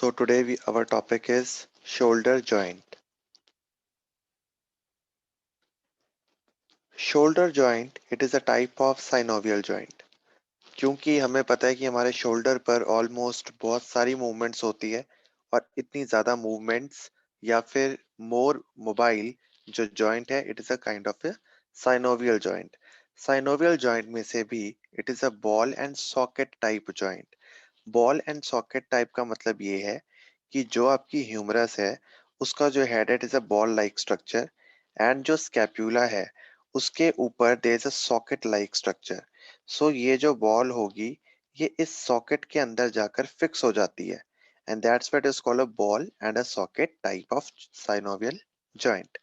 So today our topic is shoulder joint. Shoulder joint, it is a type of synovial joint. क्योंकि हमें पता है कि हमारे शोल्डर पर ऑलमोस्ट बहुत सारी मूवमेंट्स होती है और इतनी ज्यादा मूवमेंट्स या फिर मोर मोबाइल जो जॉइंट है it is a kind of A synovial joint. Synovial joint में से भी it is a ball and socket type joint. Ball and socket type का मतलब ये है कि जो आपकी ह्यूमरस है उसका जो हेड है it is a ball like structure and जो स्कैप्यूला है उसके ऊपर there is a socket like structure. So ये जो बॉल होगी ये इस सॉकेट के अंदर जाकर फिक्स हो जाती है and that's what is called a ball and a socket type of synovial joint.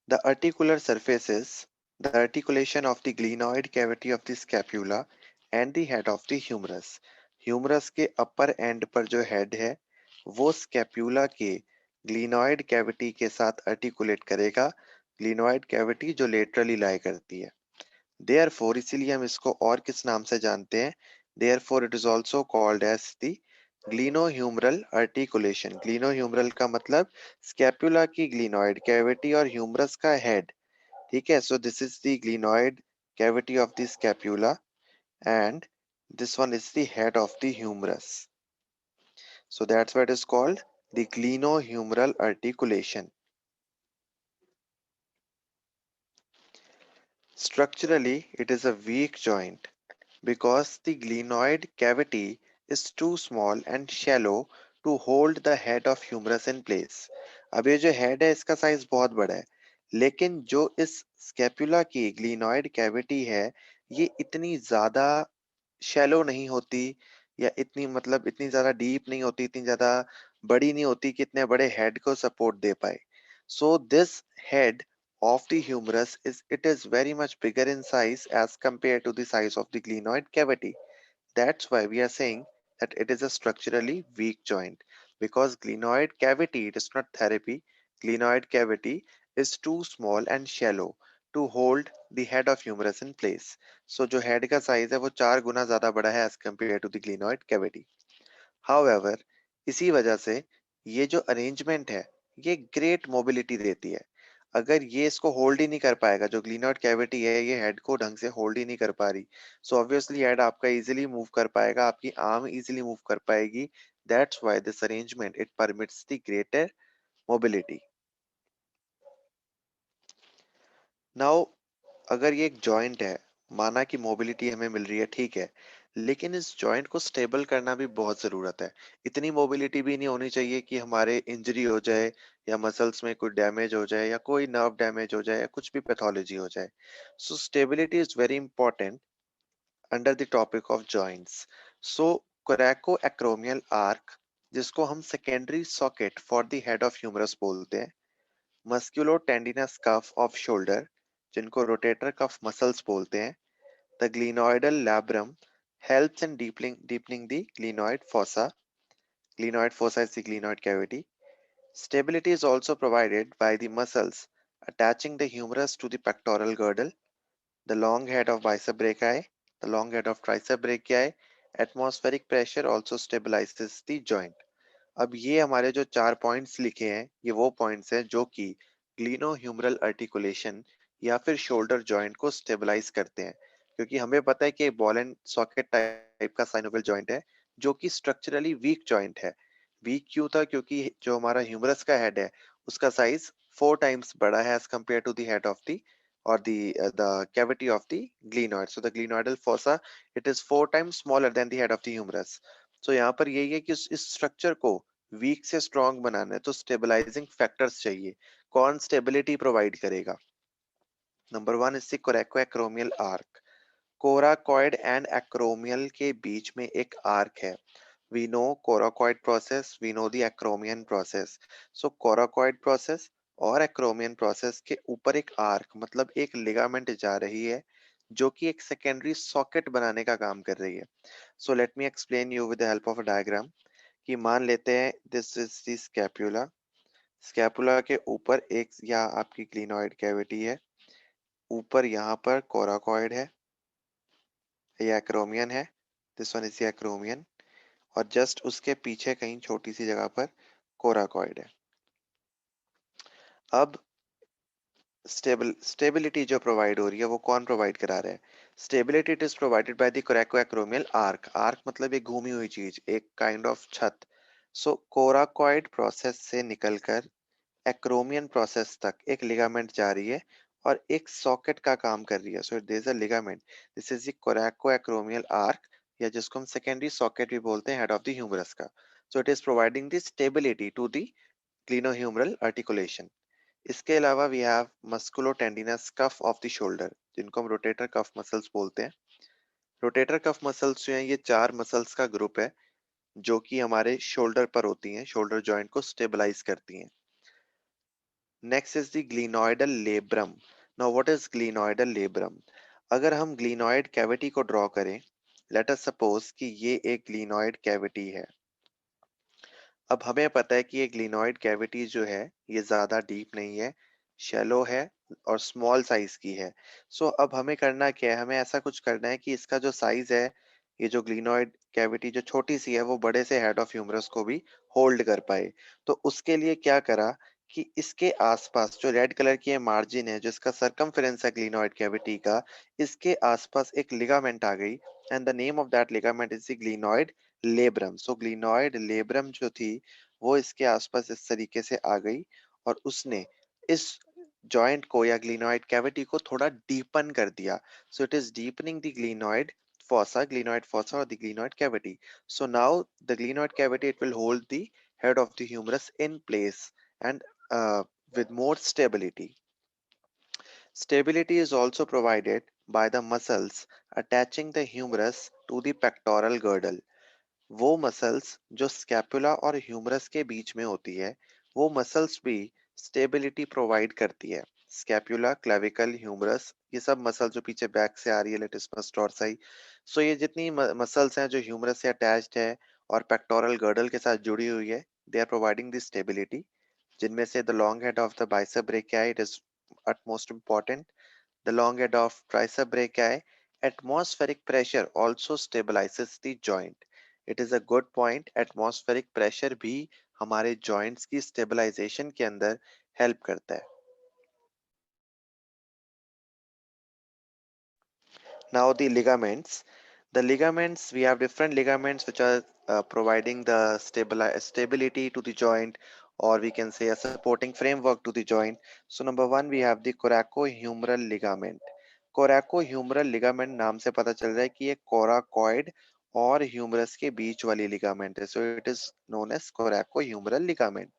The articular surfaces, the articulation of the glenoid cavity of the scapula and the head of the humerus. Humerus के upper end पर जो head है वो scapula के glenoid cavity के साथ articulate करेगा। glenoid cavity जो laterally lie करती है। Therefore इसीलिए हम इसको और किस नाम से जानते हैं? Therefore it is also called as the glenohumeral articulation. Glenohumeral का मतलब स्कैपुला की ग्लीनोइड कैविटी और ह्यूमरस का हेड। ठीक है, so this is the glenoid cavity of the scapula and this one is the head of the humerus. So that's what is called the glenohumeral articulation. Structurally, it is a weak joint because the glenoid cavity is too small and shallow to hold the head of humerus in place. अब ये जो head है इसका size बहुत बड़ा है लेकिन जो इस scapula की glenoid cavity है ये इतनी ज्यादा शैलो नहीं होती या इतनी मतलब इतनी ज्यादा डीप नहीं होती, इतनी ज्यादा बड़ी नहीं होती कि इतने बड़े हेड को सपोर्ट दे पाए। So this head of the humerus is very much bigger in size as compared to the size of the glenoid cavity. That's why we are saying that it is a structurally weak joint because glenoid cavity, it is not therapy, glenoid cavity is too small and shallow to hold the head of humerus in place. So जो head का size है वो 4 गुना ज्यादा बड़ा है as compared to the glenoid cavity. However, इसी वजह से ये जो अरेंजमेंट है ये ग्रेट मोबिलिटी देती है। अगर ये इसको होल्ड ही नहीं कर पाएगा, जो ग्लीनोइड कैविटी है ये हेड को ढंग से होल्ड ही नहीं कर पा रही, सो ऑब्वियसली हेड आपका इजीली मूव कर पाएगा, आपकी आर्म इजीली मूव कर पाएगी। That's why this arrangement it permits the greater mobility. Now अगर ये एक जॉइंट है, माना कि मोबिलिटी हमें मिल रही है, ठीक है, लेकिन इस जॉइंट को स्टेबल करना भी बहुत जरूरत है। इतनी मोबिलिटी भी नहीं होनी चाहिए कि हमारे इंजरी हो जाए या मसल्स में कोई डैमेज हो जाए या कोई नर्व डैमेज हो जाए या कुछ भी पैथोलॉजी हो जाए। So stability is very important under the topic of joints. So coracoacromial arch, जिसको हम secondary socket for the head of humerus बोलते हैं, musculotendinous cuff of shoulder, जिनको रोटेटर कफ मसल्स बोलते हैं, the glenoidal labrum helps in deepening the glenoid fossa. Glenoid fossa is the glenoid cavity. Stability is also provided by the muscles attaching the humerus to the pectoral girdle, the long head of bicep brachii, the long head of tricep brachii. Atmospheric pressure also stabilizes the joint. अब ये हमारे जो 4 points लिखे हैं ये वो points हैं जो कि ग्लीनोह्यूमरल आर्टिकुलेशन या फिर शोल्डर जॉइंट को स्टेबलाइज करते हैं। क्योंकि हमें पता है कि बॉल एंड सॉकेट टाइप का साइनोवियल जॉइंट है जो कि स्ट्रक्चरली वीक जॉइंट है। वीक क्यों था? क्योंकि जो हमारा ह्यूमरस का हेड है उसका साइज 4 टाइम्स बड़ा है as compared to the head of the or the cavity of the glenoid. So the glenoidal fossa, it is 4 times smaller than the head of the humerus. So यहाँ पर यही है कि इस स्ट्रक्चर को week से स्ट्रॉन्ग बनाना है तो स्टेबलाइजिंग फैक्टर्स चाहिए। कौन स्टेबिलिटी प्रोवाइड करेगा? Number 1 is the coracoacromial arch. Coracoid and acromial के बीच में एक आर्क है। We know coracoid process, we know the acromion process. So coracoid process और एक्रोमियन प्रोसेस के ऊपर एक आर्क मतलब एक लिगामेंट जा रही है जो कि एक सेकेंडरी सॉकेट बनाने का काम कर रही है। So let me explain you with the help of a diagram कि मान लेते हैं this is the scapula. Scapula के ऊपर एक यहाँ आपकी क्लिनोइड कैविटी है, ऊपर यहाँ पर कोराकॉइड है, ये एक्रोमियन है, this one is the acromion. और जस्ट उसके पीछे कहीं छोटी सी जगह पर कोराकॉइड है। अब स्टेबिलिटी जो प्रोवाइड हो रही है वो कौन प्रोवाइड करा रहा है? Stability it is provided by the coracoacromial arch. Arch मतलब एक घूमी हुई चीज, एक काइंड ऑफ छत। सो कोराकॉइड प्रोसेस से निकलकर एक्रोमियन प्रोसेस तक एक लिगामेंट जा रही है और एक सॉकेट का काम कर रही है। So this is a ligament, this is the coracoacromial arch, या जिसको हम सेकेंडरी सॉकेट भी बोलते हैं हेड ऑफ द ह्यूमरस का। So it is providing the stability to the glenohumeral articulation. इसके अलावा we have musculotendinous cuff of the shoulder, जिनको हम रोटेटर कफ मसल्स बोलते हैं। रोटेटर कफ मसल्स जो हैं ये चार मसल्स का ग्रुप है जो कि हमारे शोल्डर पर होती हैं, शोल्डर जॉइंट को स्टेबलाइज करती हैं। Next is the ग्लिनोइडल labrum. Now what is ग्लिनोइडल labrum? अगर हम ग्लिनोइड कैविटी को ड्रॉ करें, लेट अस सपोज कि ये एक ग्लिनोइड कैविटी है। अब हमें पता है कि ये ग्लिनोइड कैविटी जो है ये ज्यादा डीप नहीं है, शैलो है और स्मॉल साइज की है। सो अब हमें करना क्या है? हमें ऐसा कुछ करना है कि इसका जो साइज है, ये जो ग्लिनोइड कैविटी जो छोटी सी है वो बड़े से हेड ऑफ ह्यूमरस को भी होल्ड कर पाए। तो उसके लिए क्या करा कि इसके आसपास जो रेड कलर की मार्जिन है, जो इसका सरकमफेरेंस है ग्लिनोइड कैविटी का, इसके आसपास एक लिगामेंट आ गई, and the name of that ligament is the glenoid labrum. So glenoid labrum जो थी वो इसके आसपास इस तरीके से आ गई और उसने इस जॉइंट को या ग्लिनोइड कैविटी को थोड़ा डीपन कर दिया। So it is deepening the glenoid fossa और the glenoid cavity. So now the glenoid cavity it will hold the head of the humerus in place and with more stability. Stability is also provided by the muscles attaching the humerus to the pectoral girdle. वो muscles जो scapula और humerus के बीच में होती है, वो muscles भी स्टेबिलिटी प्रोवाइड करती है। स्कैपुला, क्लेविकल, ह्यूमरस, ये सब मसल जो पीछे बैक से आ रही है, लेटिसमस डोर्साई। सो ये जितनी मसल्स हैं जो ह्यूमरस से अटैच्ड है और पेक्टोरल गर्डल के साथ जुड़ी हुई है, they are providing this stability. जिनमें से the long head of the bicep brachii, it is utmost important. The long head of tricep brachii, atmospheric pressure also stabilizes the joint. It is a good point. Atmospheric pressure भी हमारे joints की stabilization के अंदर help करता है। Now the ligaments. The ligaments, we have different ligaments which are providing the stability to the joint, or we can say a supporting framework to the joint. So number one, we have the coracohumeral ligament. Coracohumeral ligament नाम से पता चल रहा है कि ये coracoid और humerus के बीच वाली ligament है. So it is known as coracohumeral ligament.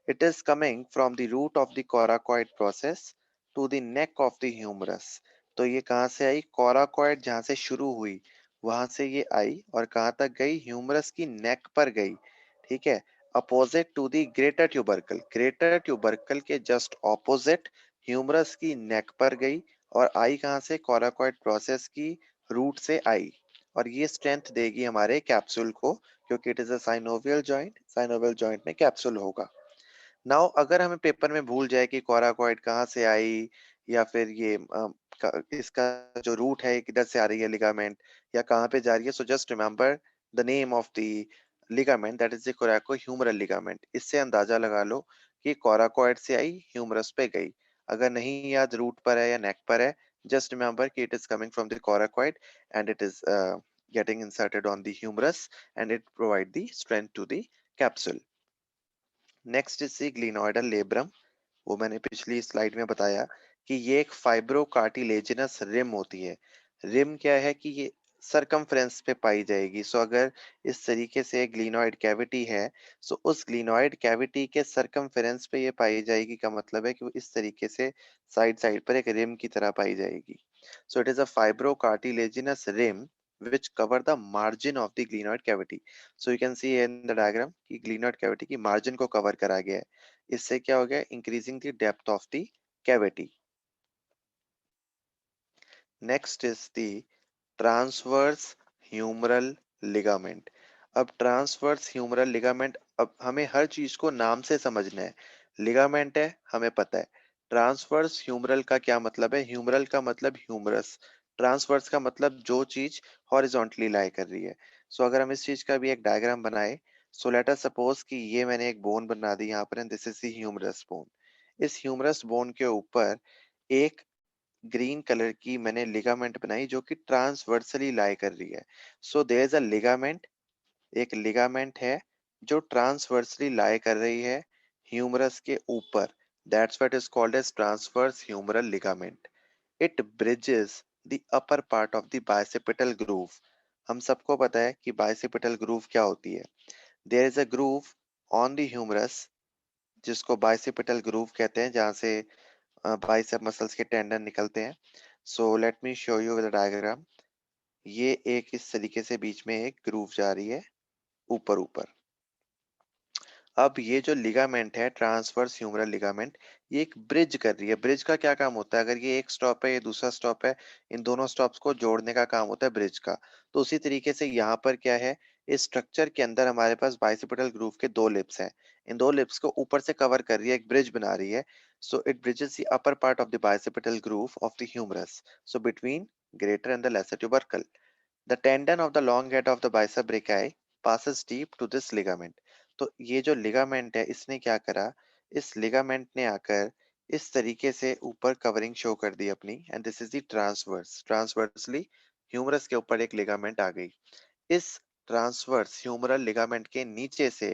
It is coming from the root of the coracoid process to the neck of the humerus. तो ये कहाँ से आई? कोराकॉइड जहाँ से शुरू हुई वहां से ये आई और कहाँ तक गई? ह्यूमरस की नेक पर गई। ठीक है, opposite to the greater tubercle. Greater tubercle के जस्ट ऑपोजिट ह्यूमरस की नेक पर गई और आई कहाँ से? कोराकॉइड प्रोसेस की रूट से आई। और ये स्ट्रेंथ देगी हमारे कैप्सूल को, क्योंकि it is a synovial joint, synovial joint में कैप्सूल होगा। नाउ अगर हमें पेपर में भूल जाए कि कोराकॉइड कहाँ से आई, या फिर ये इसका जो रूट है किधर से आ रही है लिगामेंट, या कहाँ पे जा रही है, so just remember the name of the ligament, that is the coracohumeral ligament. इससे अंदाजा लगा लो कि कोराकॉइड से आई, ह्यूमरस पे गई। अगर नहीं याद रूट पर है या नेक पर है, जस्ट रिमेम्बर कि it is coming from the coracoid and it is getting inserted on the humerus and it provide the strength to the capsule. Next is the ग्लिनोइडल labrum. वो मैंने पिछली स्लाइड में बताया कि ये एक फाइब्रोकार्टिलेजिनस रिम होती है। रिम क्या है कि ये सरकमफ्रेंस पे पाई जाएगी। सो अगर इस तरीके से ग्लिनोइड कैविटी है, सो उस ग्लिनोइड कैविटी के सरकमफ्रेंस पे ये पाई जाएगी का मतलब है कि वो इस तरीके से साइड साइड पर एक रिम की तरह पाई जाएगी। So it is a fibrocartilaginous rim which cover the margin of the glenoid cavity. So you can see in the diagram कि glenoid cavity की margin को cover करा गया है। इससे क्या हो गया? Increasing the depth of the cavity. Next is the transverse humeral ligament. अब ट्रांसवर्स ह्यूमरल लिगामेंट, अब हमें हर चीज को नाम से समझना है। लिगामेंट है हमें पता है, ट्रांसवर्स ह्यूमरल का क्या मतलब है? ह्यूमरल का मतलब ह्यूमरस, ट्रांसवर्स का मतलब जो चीज हॉरिजॉन्टली लाई कर रही है। सो अगर हम इस चीज का भी एक डायग्राम बनाए, सो लेट अस सपोज कि ये मैंने एक बोन बना दी यहाँ पर, and this is the humerus bone. इस ह्यूमरस बोन के ऊपर एक ग्रीन कलर की मैंने लिगामेंट बनाई जो कि ट्रांसवर्सली लाई कर रही है। So there is a ligament, एक लिगामेंट है जो ट्रांसवर्सली लाई कर रही है ह्यूमरस के ऊपर। That's what is called as transverse humeral ligament. It bridges the upper part of the bicipital groove. हम सबको पता है कि बाइसेपिटल ग्रूव क्या होती है। There is a groove on the humerus जिसको बाइसेपिटल ग्रूव कहते हैं, जहां से बाइसेप मसल्स के टेंडन निकलते हैं। So let me show you with diagram. ये एक इस तरीके से बीच में एक ग्रूव जा रही है ऊपर ऊपर। अब ये जो लिगामेंट है, ट्रांसवर्स ह्यूमरल लिगामेंट, ये एक ब्रिज कर रही है। ब्रिज का क्या काम होता है? अगर ये एक स्टॉप है, ये दूसरा स्टॉप है, इन दोनों स्टॉप्स को जोड़ने का काम होता है ब्रिज का। तो उसी तरीके से यहाँ पर क्या है, इस स्ट्रक्चर के अंदर हमारे पास बाइसेपिटल ग्रूव के दो लिप्स हैं। इन दो लिप्स को ऊपर से कवर कर रही है, एक ब्रिज बना रही है। So it bridges the upper part of the bicipital groove of the humerus, so between greater and the lesser tubercle. The tendon of the long head of the bicep brachii passes deep to this ligament. तो ये जो ligament है, इसने क्या करा, इस ligament ने आकर इस तरीके से ऊपर कवरिंग शो कर दी अपनी, and this is the transverse. Transversely humerus के ऊपर एक लिगामेंट आ गई। इस ट्रांसवर्स ह्यूमरल लिगामेंट के नीचे से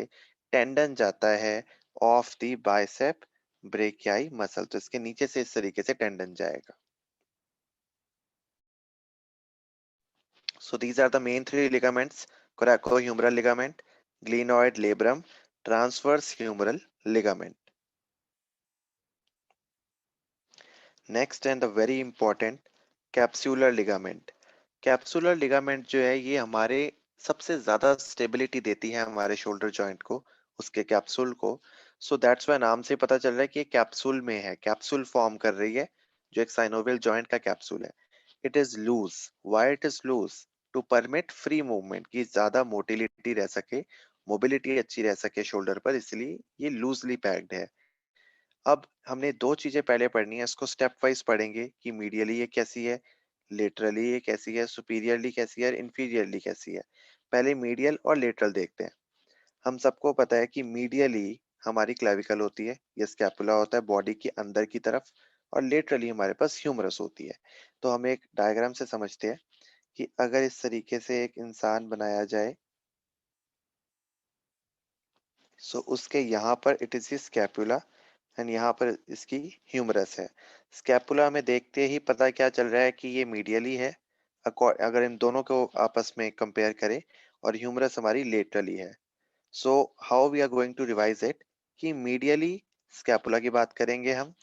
टेंडन जाता है of the bicep brachii muscle. तो इसके नीचे से इस तरीके से टेंडन जाएगा। So these are the main three ligaments: coracohumeral ligament, glenoid labrum, transverse humeral ligament. Next and the very important, capsular ligament. Capsular ligament जो है, ये हमारे सबसे ज्यादा स्टेबिलिटी देती है हमारे शोल्डर जॉइंट को, उसके कैप्सूल को। सो दैट्स वाई नाम से पता चल रहा है कि ये कैप्सूल में है, कैप्सूल फॉर्म कर रही है, जो एक साइनोवियल जॉइंट का कैप्सूल है। It is loose. Why it is loose? To permit free movement, की ज्यादा मोटिलिटी रह सके, मोबिलिटी अच्छी रह सके शोल्डर पर, इसलिए ये लूजली पैक्ड है। अब हमने दो चीजें पहले पढ़नी है, इसको स्टेप वाइज पढ़ेंगे कि मीडियली ये कैसी है, लेटरली ये कैसी है, सुपीरियरली कैसी है, इन्फीरियरली कैसी है। पहले मीडियल और लेटरल देखते हैं। हम सबको पता है कि मीडियली हमारी क्लेविकल होती है, ये स्कैपुला होता है बॉडी के अंदर की तरफ, और लेटरली हमारे पास ह्यूमरस होती है। तो हम एक डायग्राम से समझते हैं कि अगर इस तरीके से एक इंसान बनाया जाए, सो उसके यहाँ पर इट इज स्कैपुला, एंड यहाँ पर इसकी ह्यूमरस है। स्कैपुला में देखते ही पता क्या चल रहा है कि ये मीडियली है, अगर इन दोनों को आपस में कंपेयर करें, और ह्यूमरस हमारी लेटरली है। So how we are going to revise it, कि मीडियली स्कैपुला की बात करेंगे हम,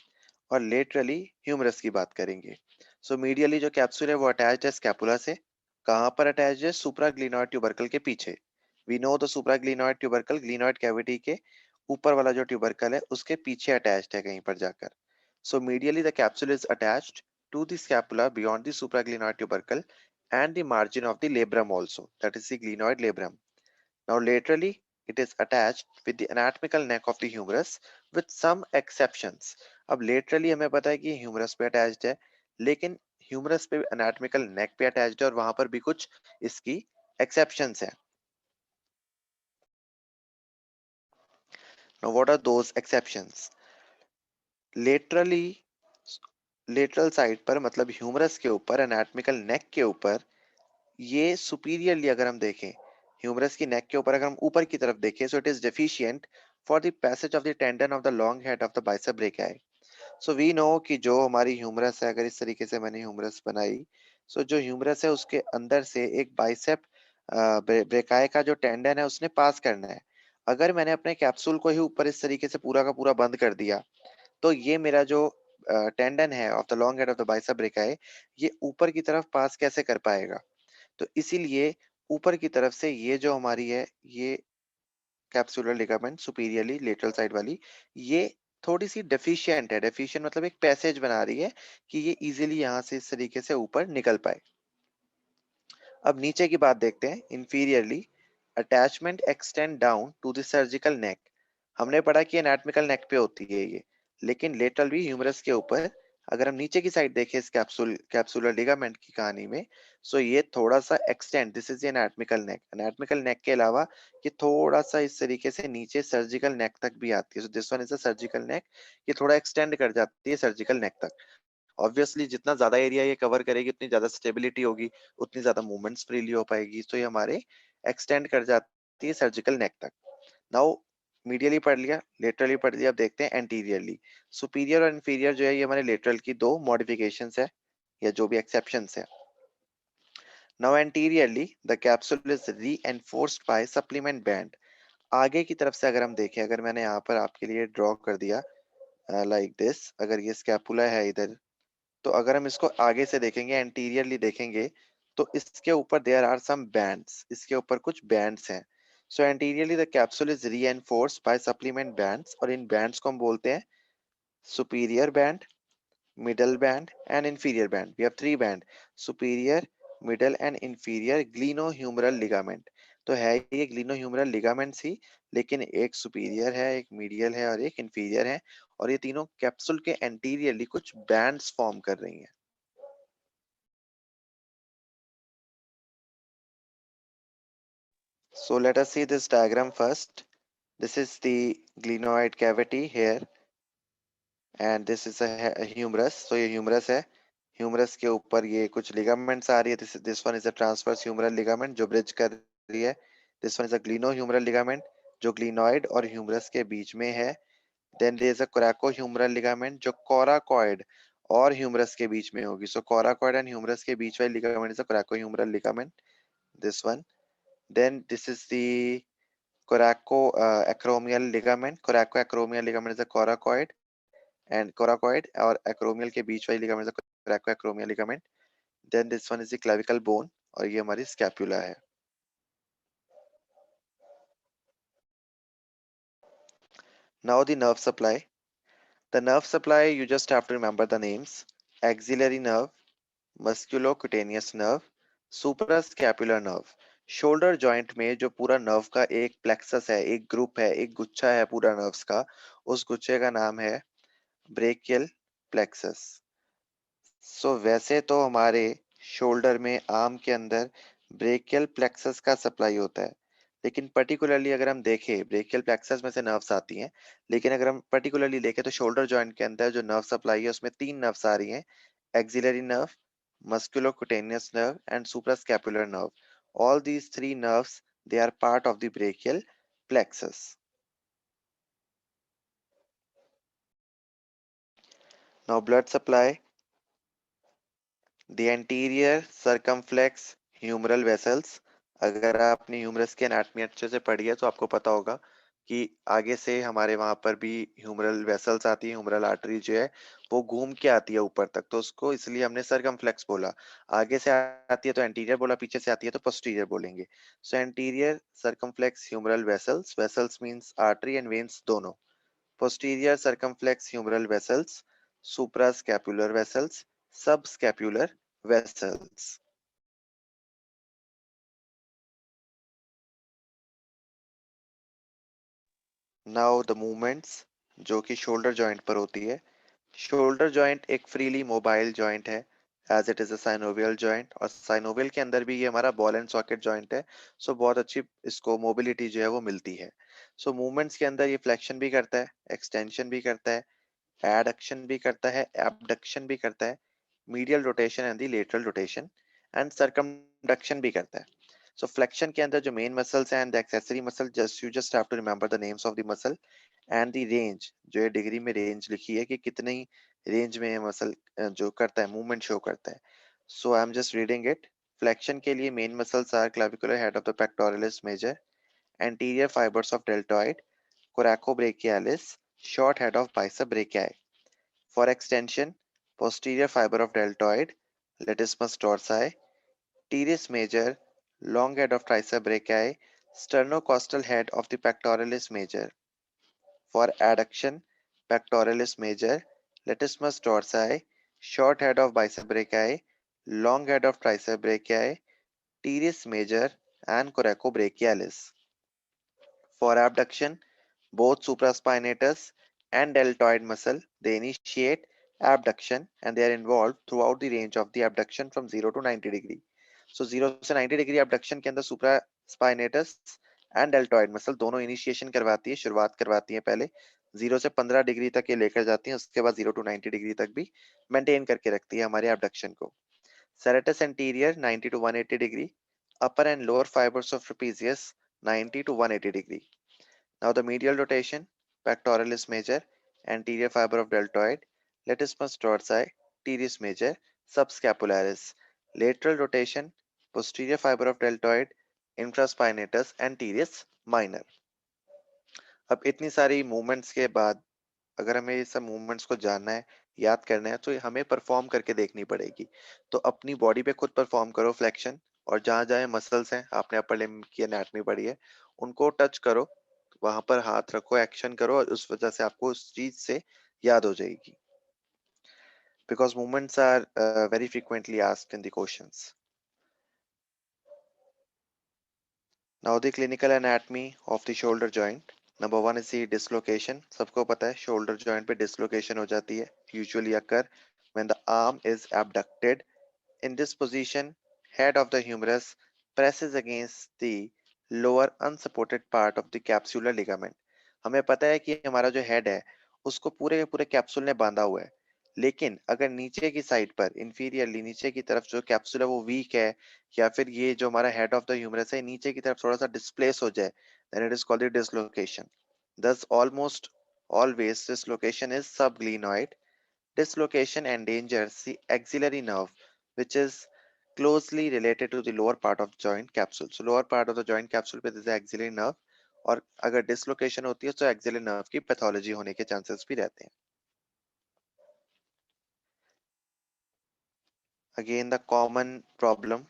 और लेटरली ह्यूमरस की बात करेंगे। सो मीडियली जो कैप्सूल है वो अटैच्ड है स्कैपुला से। कहाँ पर अटैच्ड है? सुप्राग्लिनोइड ट्यूबरकल के पीछे। We know the supraglenoid tubercle, glenoid cavity के ऊपर वाला जो ट्यूबरकल है उसके पीछे अटैच्ड है कहीं पर जाकर। So medially the capsule is attached to the scapula beyond the supraglenoid tubercle and the margin of the labrum also, that is the glenoid labrum. Now laterally it is attached with the anatomical neck of the humerus with some exceptions. अब laterally हमें पता है कि humerus पे attached है, लेकिन humerus पे anatomical neck पे attached है, और वहां पर भी कुछ इसकी exceptions हैं. Now what are those exceptions? Laterally, lateral side पर मतलब humerus के ऊपर, anatomical neck के ऊपर, ये सुपीरियरली अगर हम देखें, ह्यूमरस की नेक के ऊपर अगर हम ऊपर की तरफ देखें, so it is deficient for the passage of the tendon of the long head of the bicep brachii. So we know कि जो हमारी ह्यूमरस है, अगर इस तरीके से मैंने ह्यूमरस बनाई, सो जो ह्यूमरस है उसके अंदर से एक बाइसेप ब्रेकाई का जो टेंडन है उसने पास करना है। अगर मैंने अपने कैप्सूल को ही ऊपर इस तरीके से पूरा का पूरा बंद कर दिया, तो ये मेरा जो टेंडन है of the long head of the bicep brachii, ये ऊपर की तरफ पास कैसे कर पाएगा? तो इसीलिए ऊपर की तरफ से ये जो हमारी है, ये capsular ligament superiorly lateral side वाली, ये थोड़ी सी डेफिशिएंट है। डेफिशिएंट मतलब एक पैसेज बना रही है कि ये इजीली यहाँ से इस तरीके से ऊपर निकल पाए। अब नीचे की बात देखते हैं, inferiorly attachment extend down to the surgical neck. हमने पढ़ा कि एनाटॉमिकल नेक पे होती है ये, लेकिन लेटरल भी ह्यूमरस के ऊपर अगर हम नीचे की साइड देखें इस कैप्सुलर लिगामेंट की कहानी में, सो ये थोड़ा सा extend, this is anatomical neck. Anatomical neck के अलावा ये थोड़ा सा इस तरीके से नीचे सर्जिकल नेक तक भी आती है। So this one is a surgical neck. ये थोड़ा एक्सटेंड कर जाती है सर्जिकल नेक तक। ऑब्वियसली जितना ज्यादा एरिया ये कवर करेगी उतनी ज्यादा स्टेबिलिटी होगी, उतनी ज्यादा मूवमेंट्स फ्रीली हो पाएगी। तो ये हमारे एक्सटेंड कर जाती है सर्जिकल नेक तक। नाउ मीडियली पढ़ लिया, लेटरली पढ़ लिया, अब देखते हैं एंटीरियरली। सुपीरियर और इंफीरियर जो है ये हमारे लेटरल की दो मॉडिफिकेशंस है, या जो भी एक्सेप्शंस है। Now anteriorly the capsule is reinforced by supplement band. आगे की तरफ से अगर हम देखें, अगर मैंने यहाँ पर आपके लिए ड्रॉ कर दिया लाइक दिस, अगर ये स्कैपुला है इधर, तो अगर हम इसको आगे से देखेंगे, एंटीरियरली देखेंगे, तो इसके ऊपर देयर आर सम बैंड्स, इसके ऊपर कुछ बैंड्स हैं। So anteriorly the capsule is reinforced by supplement bands, और इन बैंड्स को हम बोलते हैं superior band, middle band and inferior band. We have three band: superior, middle and inferior glenohumeral ligament. तो है ये glenohumeral ligaments ही, लेकिन एक superior है, एक medial है और एक inferior है, और ये तीनों कैप्सूल के anteriorly कुछ bands form कर रही हैं। So let us see this diagram first. This is the glenoid cavity here and this is a humerus. So ये humerus है, ह्यूमरस के ऊपर ये कुछ लिगामेंट्स आ रही है। This one is a transverse humeral ligament जो ब्रिज कर रही है। This one is a glenohumeral ligament जो ग्लिनॉइड और ह्यूमरस के बीच में है। Then there is a coracohumeral ligament जो कोराकॉइड और ह्यूमरस के बीच में होगी। सो कोराकॉइड एंड ह्यूमरस के बीच वाली ligament is a coracohumeral ligament, this one. Then this is the coraco acromial ligament. Coraco acromial ligament is a coracoid, and coracoid और acromial के बीच वाली ligament is a coraco acromial ligament. Then this one is the clavicle bone और ये हमारी scapula है। Now the nerve supply. The nerve supply you just have to remember the names: axillary nerve, musculocutaneous nerve, suprascapular nerve। Shoulder joint में जो पूरा nerve का एक plexus है, एक ग्रुप है, एक गुच्छा है पूरा नर्व्स का, उस गुच्छे का नाम है ब्रेकियल प्लेक्सस। सो वैसे तो हमारे शोल्डर में आर्म के अंदर ब्रेकियल प्लेक्सस का सप्लाई होता है, लेकिन पर्टिकुलरली अगर हम देखें ब्रेकियल प्लेक्सस में से नर्व्स आती हैं, लेकिन अगर हम पर्टिकुलरली देखें तो शोल्डर जॉइंट के अंदर जो नर्व सप्लाई है उसमें तीन नर्व्स आ रही हैं: axillary nerve, musculocutaneous nerve and suprascapular nerve. All these three nerves they are part of the brachial plexus. Now blood supply. The anterior circumflex humeral vessels। अगर आपने ह्यूमरस की एनाटॉमी अच्छे से पढ़ी है तो आपको पता होगा कि आगे से हमारे वहां पर भी ह्यूमरल वेसल्स आती है, ह्यूमरल आर्टरी जो है वो घूम के आती है ऊपर तक, तो उसको इसलिए हमने सरकमफ्लेक्स बोला। आगे से आती है तो एंटीरियर बोला, पीछे से आती है तो पोस्टीरियर बोलेंगे। So anterior circumflex humeral vessels, vessels means artery and veins दोनों। posterior circumflex humeral vessels, suprascapular vessels, subscapular vessels. Now the movements जो कि शोल्डर जॉइंट पर होती है। शोल्डर जॉइंट एक फ्रीली मोबाइल जॉइंट है as it is a synovial joint, और synovial के अंदर भी ये हमारा बॉल एंड सॉकेट जॉइंट है। सो बहुत अच्छी इसको मोबिलिटी जो है वो मिलती है। सो मूवमेंट्स के अंदर ये फ्लेक्शन भी करता है, एक्सटेंशन भी करता है, एडक्शन भी करता है, एबडक्शन भी करता है, medial rotation and the lateral rotation, and circumduction भी करता है। सो फ्लेक्शन के अंदर जो मेन मसल्स हैं and the accessory muscle, just you just have to remember the names of the muscle and the range, जो ये डिग्री में रेंज लिखी है कि कितनी रेंज में ये मसल जो करता है मूवमेंट शो करता है। So I am just reading it. Flexion के लिए main muscles are clavicular head of the pectoralis major, anterior fibers of deltoid, coracobrachialis, short head of bicep brachii. For extension, posterior fiber of deltoid, latissimus dorsi, teres major, long head of tricep brachii, sternocostal head of the pectoralis major. For adduction, pectoralis major, latissimus dorsi, short head of bicep brachii, long head of tricep brachii, teres major, and coracobrachialis. For abduction, both supraspinatus and deltoid muscle they initiate abduction, and they are involved throughout the range of the abduction from 0 to 90 degree. So 0 से 90 degree abduction के अंदर supraspinatus and deltoid muscle दोनों initiation करवाती है, शुरुआत करवाती है पहले 0 से 15 डिग्री तक ये लेकर जाती है, उसके बाद 0 टू 90 डिग्री तक भी मेंटेन करके रखती है हमारे abduction को. Serratus anterior 90 to 180 degree, upper and lower fibers of trapezius 90 to 180 degree. Now the medial rotation, pectoralis major, anterior fiber of deltoid, latissimus dorsi, teres major, subscapularis. Lateral rotation, posterior fiber of deltoid, infraspinatus and teres minor. अब इतनी सारी movements के बाद अगर हमें ये सब movements को जानना है, याद करना है, तो हमें परफॉर्म करके देखनी पड़ेगी. तो अपनी बॉडी पे खुद परफॉर्म करो फ्लेक्शन, और जहां जहां मसल्स हैं, आपने अपर लिम्ब की एनाटॉमी पढ़ी है, उनको टच करो, वहां पर हाथ रखो, एक्शन करो, और उस वजह से आपको उस चीज से याद हो जाएगी. Because movements are very frequently asked in the questions. Now the clinical anatomy of the shoulder joint. Number one is the dislocation. सबको पता है शोल्डर जॉइंट पे डिसलोकेशन हो जाती है, usually occur when the arm is abducted. In this position, head of the humerus presses against the lower unsupported part of the capsular ligament. हमें पता है कि हमारा जो हेड है उसको पूरे के पूरे कैप्सूल ने बांधा हुआ है, लेकिन अगर नीचे की साइड पर इंफीरियरली नीचे की तरफ जो कैप्सूल है वो वीक है, या फिर ये जो हमारा हेड ऑफ द ह्यूमरस है नीचे की तरफ थोड़ा सा डिस्प्लेस हो जाए, then it is called the dislocation. Thus almost always dislocation is subglenoid. Dislocation endangers the axillary nerve, which is closely related to the lower part of joint capsule. So lower part of the joint capsule पे जैसे axillary nerve, और अगर dislocation होती है तो axillary nerve की pathology होने के चांसेस भी रहते हैं. Again, the common problem,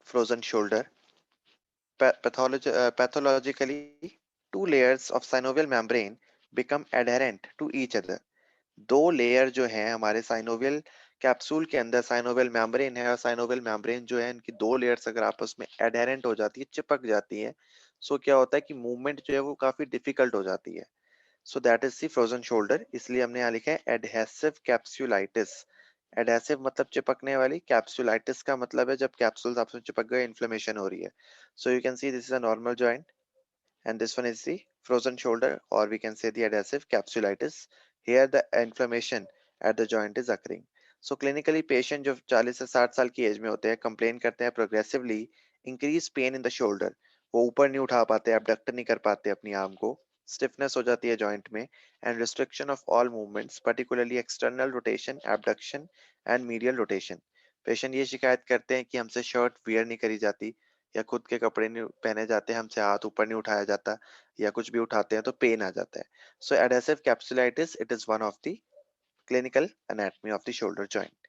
frozen shoulder. Pathologically, two layers of synovial membrane become adherent to each other. दो लेयर जो है हमारे साइनोवियल कैप्सूल के अंदर, साइनोवियल मेम्ब्रेन है और साइनोवियल मेम्ब्रेन जो है, इनकी दो लेयर्स अगर आपस में एडहेरेंट हो जाती है, चिपक जाती है, सो क्या होता है कि मूवमेंट जो है वो काफी डिफिकल्ट हो जाती है. So that is the frozen shoulder. इसलिए हमने यहाँ लिखा है एडहेसिव कैप्सूलाइटिस. एडहेसिव मतलब चिपकने वाली, कैप्सूलाइटिस का मतलब है जब कैप्सूल्स आपस में चिपक गए, इन्फ्लेमेशन हो रही है. So you can see this is a normal joint, and this one is the frozen shoulder, or we can say the adhesive capsulitis. Here the inflammation at the joint is occurring. So clinically patient जो 40 से 60 साल की as में होते हैं complain करते हैं progressively increase pain in the shoulder. वो ऊपर नहीं उठा पाते, abduct नहीं कर पाते अपनी आर्म को, stiffness हो जाती है जॉइंट में, and restriction of all movements particularly external rotation, abduction and medial rotation. Patient ये शिकायत करते हैं कि हमसे शर्ट वियर नहीं करी जाती, या खुद के कपड़े नहीं पहने जाते, हमसे हाथ ऊपर नहीं उठाया जाता, या कुछ भी उठाते हैं तो पेन आ जाता है. So adhesive capsulitis, it is one of the clinical anatomy of the shoulder joint.